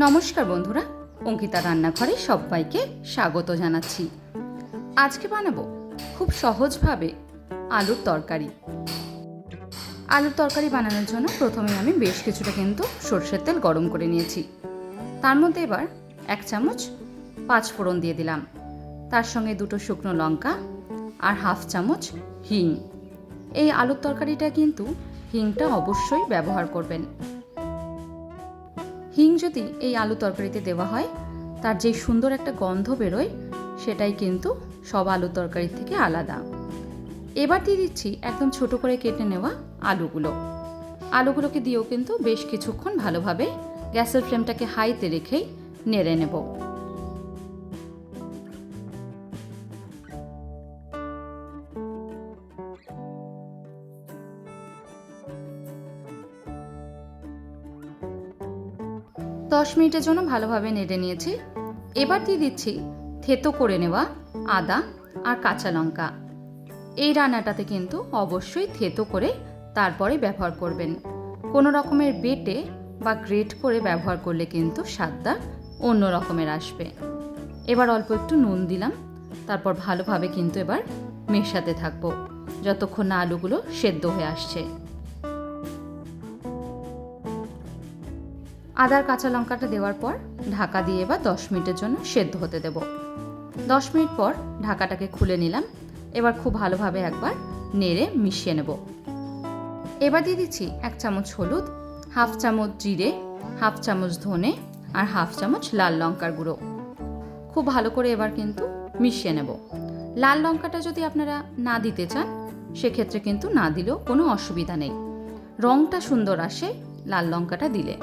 নমস্কার বন্ধুরা, অঙ্কিতা রান্নাঘরে সবাইকে স্বাগত জানাচ্ছি। আজকে বানাবো খুব সহজভাবে আলুর তরকারি। আলুর তরকারি বানানোর জন্য প্রথমে আমি বেশ কিছুটা কিন্তু সরষের তেল গরম করে নিয়েছি। তার মধ্যে এবার 1 চামচ 5 ফোড়ন দিয়ে দিলাম, তার সঙ্গে 2টো শুকনো লঙ্কা আর 1/2 চামচ হিং। এই আলুর তরকারিটা কিন্তু হিংটা অবশ্যই ব্যবহার করবেন। হিং যদি এই আলু তরকারিতে দেওয়া হয়, তার যে সুন্দর একটা গন্ধ বেরোয়, সেটাই কিন্তু সব আলু তরকারি থেকে আলাদা। এবার দিয়ে দিচ্ছি একদম ছোট করে কেটে নেওয়া আলুগুলোকে দিয়েও কিন্তু বেশ কিছুক্ষণ ভালোভাবে গ্যাসের ফ্লেমটাকে হাইতে রেখেই নেড়ে নেব। দশ মিনিটের জন্য ভালোভাবে নেড়ে নিয়েছি। এবার দিয়ে দিচ্ছি থেতো করে নেওয়া আদা আর কাঁচা লঙ্কা। এই রান্নাটাতে কিন্তু অবশ্যই থেতো করে তারপরে ব্যবহার করবেন। কোনো রকমের বেটে বা গ্রেট করে ব্যবহার করলে কিন্তু স্বাদটা অন্য রকমের আসবে। এবার অল্প একটু নুন দিলাম, তারপর ভালোভাবে কিন্তু এবার মেশাতে থাকবো যতক্ষণ না আলুগুলো সেদ্ধ হয়ে আসছে। আদার কাঁচা লঙ্কাটা দেওয়ার পর ঢাকা দিয়ে এবার 10 মিনিটের জন্য সেদ্ধ হতে দেব। 10 মিনিট পর ঢাকাটাকে খুলে নিলাম। এবার খুব ভালোভাবে একবার নেড়ে মিশিয়ে নেব। এবার দিয়ে দিচ্ছি 1 চামচ হলুদ, 1/2 চামচ জিরে, 1/2 চামচ ধনে আর 1/2 চামচ লাল লঙ্কার গুঁড়ো। খুব ভালো করে এবার কিন্তু মিশিয়ে নেব। লাল লঙ্কাটা যদি আপনারা না দিতে চান, সেক্ষেত্রে কিন্তু না দিলেও কোনো অসুবিধা নেই। রঙটা সুন্দর আসে লাল লঙ্কাটা দিলে।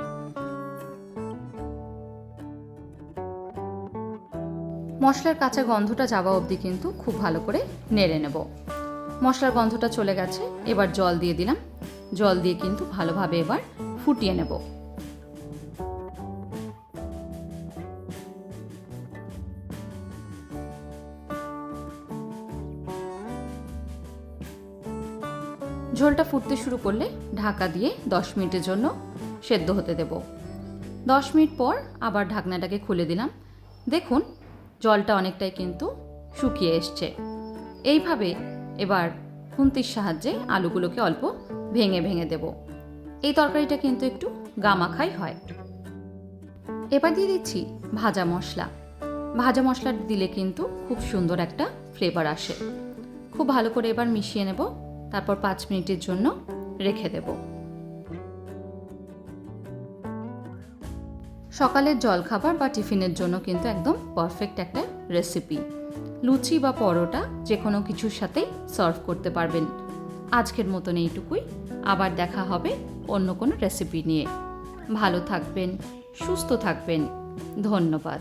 মশলার কাঁচা গন্ধটা যাওয়া অবধি কিন্তু খুব ভালো করে নেড়ে নেব। মশলার গন্ধটা চলে গেছে, এবার জল দিয়ে দিলাম। জল দিয়ে কিন্তু ভালোভাবে এবার ফুটিয়ে নেব। ঝোলটা ফুটতে শুরু করলে ঢাকা দিয়ে 10 মিনিটের জন্য সেদ্ধ হতে দেব। 10 মিনিট পর আবার ঢাকনাটাকে খুলে দিলাম। দেখুন জলটা অনেকটাই কিন্তু শুকিয়ে এসছে। এইভাবে এবার খুন্তির সাহায্যে আলুগুলোকে অল্প ভেঙে ভেঙে দেব। এই তরকারিটা কিন্তু একটু গামাখাই হয়। এবার দিয়ে দিচ্ছি ভাজা মশলা। ভাজা মশলা দিলে কিন্তু খুব সুন্দর একটা ফ্লেভার আসে। খুব ভালো করে এবার মিশিয়ে নেব, তারপর 5 মিনিটের জন্য রেখে দেব। সকালের জলখাবার বা টিফিনের জন্য কিন্তু একদম পারফেক্ট একটা রেসিপি। লুচি বা পরোটা যে কোনো কিছুর সাথেই সার্ভ করতে পারবেন। আজকের মতন এইটুকুই। আবার দেখা হবে অন্য কোনো রেসিপি নিয়ে। ভালো থাকবেন, সুস্থ থাকবেন। ধন্যবাদ।